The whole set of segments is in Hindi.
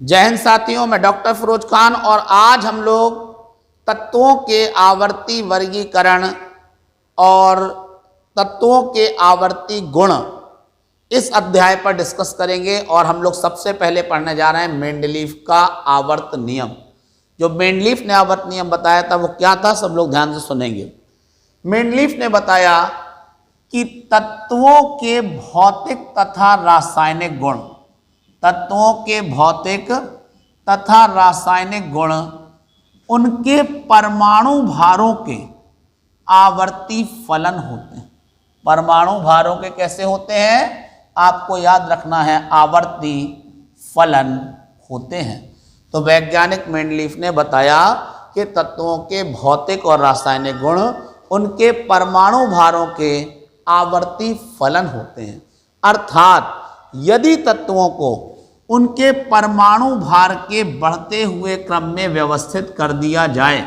जय हिंद साथियों, मैं डॉक्टर फिरोज खान और आज हम लोग तत्वों के आवर्ती वर्गीकरण और तत्वों के आवर्ती गुण इस अध्याय पर डिस्कस करेंगे। और हम लोग सबसे पहले पढ़ने जा रहे हैं मेंडलीफ का आवर्त नियम। जो मेंडलीफ ने आवर्त नियम बताया था वो क्या था, सब लोग ध्यान से सुनेंगे। मेंडलीफ ने बताया कि तत्वों के भौतिक तथा रासायनिक गुण, तत्वों के भौतिक तथा रासायनिक गुण उनके परमाणु भारों के आवर्ती फलन होते हैं। परमाणु भारों के कैसे होते हैं, आपको याद रखना है, आवर्ती फलन होते हैं। तो वैज्ञानिक मेंडलीफ ने बताया कि तत्वों के भौतिक और रासायनिक गुण उनके परमाणु भारों के आवर्ती फलन होते हैं। अर्थात यदि तत्वों को उनके परमाणु भार के बढ़ते हुए क्रम में व्यवस्थित कर दिया जाए,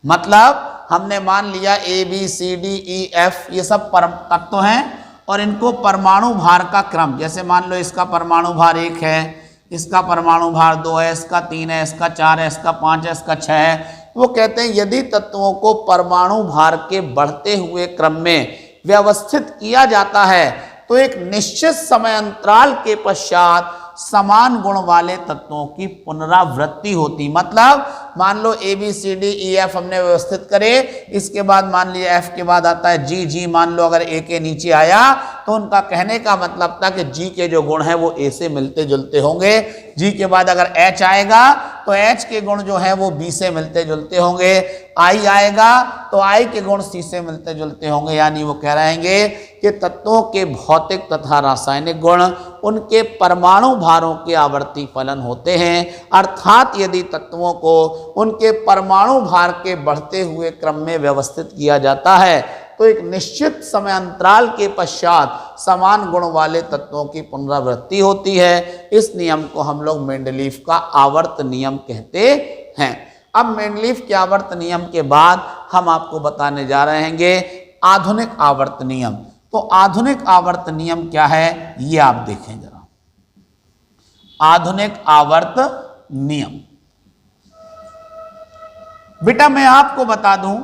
मतलब हमने मान लिया A B C D E F ये सब तत्व हैं और इनको परमाणु भार का क्रम, जैसे मान लो इसका परमाणु भार 1 है, इसका परमाणु भार 2 है, इसका 3 है, इसका 4 है, इसका 5 है, इसका 6 है। वो कहते हैं यदि तत्वों को परमाणु भार के बढ़ते हुए क्रम में व्यवस्थित किया जाता है तो एक निश्चित समय अंतराल के पश्चात समान गुण वाले तत्वों की पुनरावृत्ति होती। मतलब मान लो A B C D E F हमने व्यवस्थित करे, इसके बाद मान लिया एफ के बाद आता है जी। जी मान लो अगर ए के नीचे आया तो उनका कहने का मतलब था कि जी के जो गुण हैं वो ए से मिलते जुलते होंगे। जी के बाद अगर एच आएगा तो एच के गुण जो हैं वो बी से मिलते जुलते होंगे। आई आएगा तो आई के गुण सी से मिलते जुलते होंगे। यानी वो कह रहेंगे कि तत्वों के भौतिक तथा रासायनिक गुण उनके परमाणु भारों के आवर्ती फलन होते हैं। अर्थात यदि तत्वों को उनके परमाणु भार के बढ़ते हुए क्रम में व्यवस्थित किया जाता है तो एक निश्चित समय अंतराल के पश्चात समान गुण वाले तत्वों की पुनरावृत्ति होती है। इस नियम को हम लोग मेंडलीफ का आवर्त नियम कहते हैं। अब मेंडलीफ के आवर्त नियम के बाद हम आपको बताने जा रहे हैं आधुनिक आवर्त नियम। तो आधुनिक आवर्त नियम क्या है ये आप देखें जरा। आधुनिक आवर्त नियम, बेटा मैं आपको बता दूं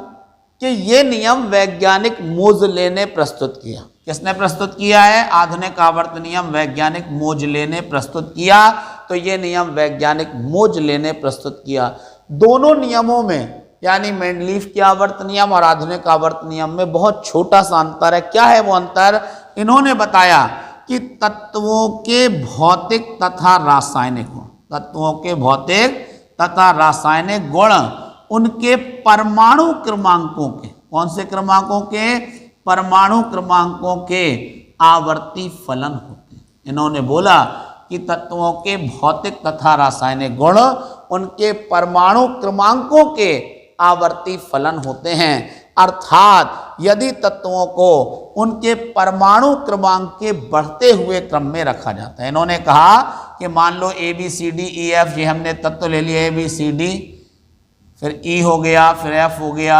कि ये नियम वैज्ञानिक मोजले ने प्रस्तुत किया। किसने प्रस्तुत किया है? आधुनिक आवर्त नियम वैज्ञानिक मोजले ने प्रस्तुत किया। तो ये नियम वैज्ञानिक मोजले ने प्रस्तुत किया। दोनों नियमों में यानी मेंडलीफ के आवर्त नियम और आधुनिक आवर्त नियम में बहुत छोटा सा अंतर है। क्या है वो अंतर? इन्होंने बताया कि तत्वों के भौतिक तथा रासायनिक गुण, तत्वों के भौतिक तथा रासायनिक गुण उनके परमाणु क्रमांकों के, कौन से क्रमांकों के? परमाणु क्रमांकों के आवर्ती फलन होते हैं। इन्होंने बोला कि तत्वों के भौतिक तथा रासायनिक गुण उनके परमाणु क्रमांकों के आवर्ती फलन होते हैं। अर्थात यदि तत्वों को उनके परमाणु क्रमांक के बढ़ते हुए क्रम में रखा जाता है, इन्होंने कहा कि मान लो A B C D E F, ये हमने तत्व ले लिए ए बी सी डी, फिर ई हो गया, फिर एफ हो गया,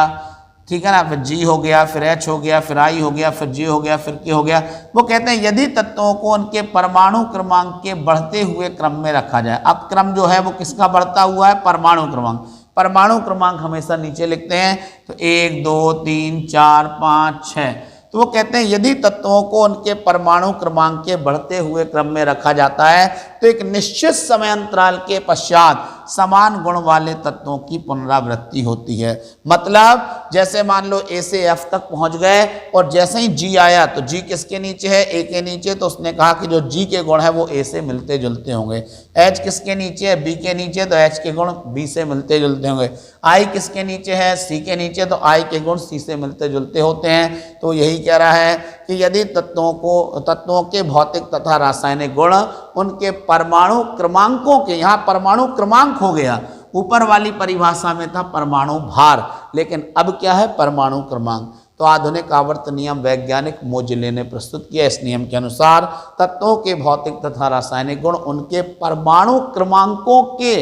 ठीक है ना, फिर जी हो गया, फिर एच हो गया, फिर आई हो गया, फिर जी हो गया, फिर के हो गया। वो कहते हैं यदि तत्वों को उनके परमाणु क्रमांक के बढ़ते हुए क्रम में रखा जाए। अब क्रम जो है वो किसका बढ़ता हुआ है? परमाणु क्रमांक। परमाणु क्रमांक हमेशा नीचे लिखते हैं, तो 1 2 3 4 5 6। तो वो कहते हैं यदि तत्वों को उनके परमाणु क्रमांक के बढ़ते हुए क्रम में रखा जाता है तो एक निश्चित समय अंतराल के पश्चात समान गुण वाले तत्वों की पुनरावृत्ति होती है। मतलब जैसे मान लो ए से एफ तक पहुंच गए और जैसे ही जी आया तो जी किसके नीचे है? ए के नीचे। तो उसने कहा कि जो जी के गुण है वो ए से मिलते जुलते होंगे। एच किसके नीचे है? बी के नीचे। तो एच के गुण बी से मिलते जुलते होंगे। आई किसके नीचे है? सी के नीचे। तो आई के गुण सी से मिलते जुलते होते हैं। तो यही कह रहा है कि यदि तत्वों के भौतिक तथा रासायनिक गुण उनके परमाणु क्रमांकों के, यहाँ परमाणु क्रमांक हो गया, ऊपर वाली परिभाषा में था परमाणु भार, लेकिन अब क्या है? परमाणु क्रमांक। तो आधुनिक आवर्त नियम वैज्ञानिक मोजले ने प्रस्तुत किया। इस नियम के अनुसार तत्वों के भौतिक तथा रासायनिक गुण उनके परमाणु क्रमांकों के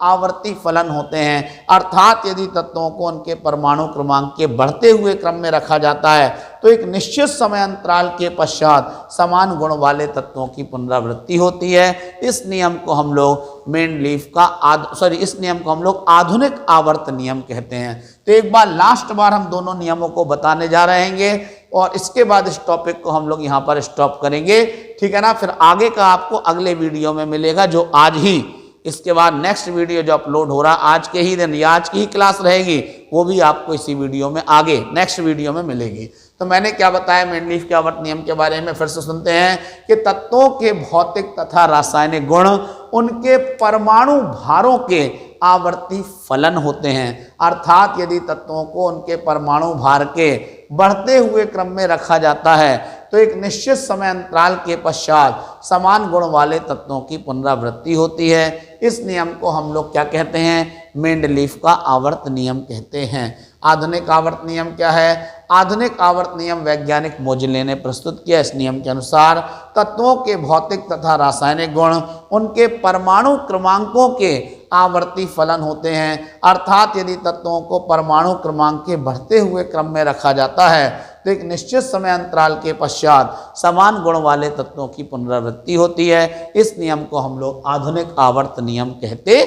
आवर्ती फलन होते हैं। अर्थात यदि तत्वों को उनके परमाणु क्रमांक के बढ़ते हुए क्रम में रखा जाता है तो एक निश्चित समय अंतराल के पश्चात समान गुण वाले तत्वों की पुनरावृत्ति होती है। इस नियम को हम लोग मेंडलीफ का इस नियम को हम लोग आधुनिक आवर्त नियम कहते हैं। तो एक बार लास्ट बार हम दोनों नियमों को बताने जा रहेंगे और इसके बाद इस टॉपिक को हम लोग यहाँ पर स्टॉप करेंगे, ठीक है ना। फिर आगे का आपको अगले वीडियो में मिलेगा, जो आज ही, इसके बाद नेक्स्ट वीडियो जो अपलोड हो रहा आज के ही दिन या आज की ही क्लास रहेगी, वो भी आपको इसी वीडियो में आगे नेक्स्ट वीडियो में मिलेगी। तो मैंने क्या बताया मेंडलीफ के आवर्त नियम के बारे में, फिर से सुनते हैं कि तत्वों के भौतिक तथा रासायनिक गुण उनके परमाणु भारों के आवर्ती फलन होते हैं। अर्थात यदि तत्वों को उनके परमाणु भार के बढ़ते हुए क्रम में रखा जाता है तो एक निश्चित समय अंतराल के पश्चात समान गुण वाले तत्वों की पुनरावृत्ति होती है। इस नियम को हम लोग क्या कहते हैं, मेंडलीफ का आवर्त नियम कहते हैं। आधुनिक आवर्त नियम क्या है? आधुनिक आवर्त नियम वैज्ञानिक मोजले ने प्रस्तुत किया। इस नियम के अनुसार तत्वों के भौतिक तथा रासायनिक गुण उनके परमाणु क्रमांकों के आवर्ती फलन होते हैं। अर्थात यदि तत्वों को परमाणु क्रमांक के बढ़ते हुए क्रम में रखा जाता है तो एक निश्चित समय अंतराल के पश्चात समान गुण वाले तत्वों की पुनरावृत्ति होती है। इस नियम को हम लोग आधुनिक आवर्त नियम कहते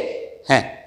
हैं।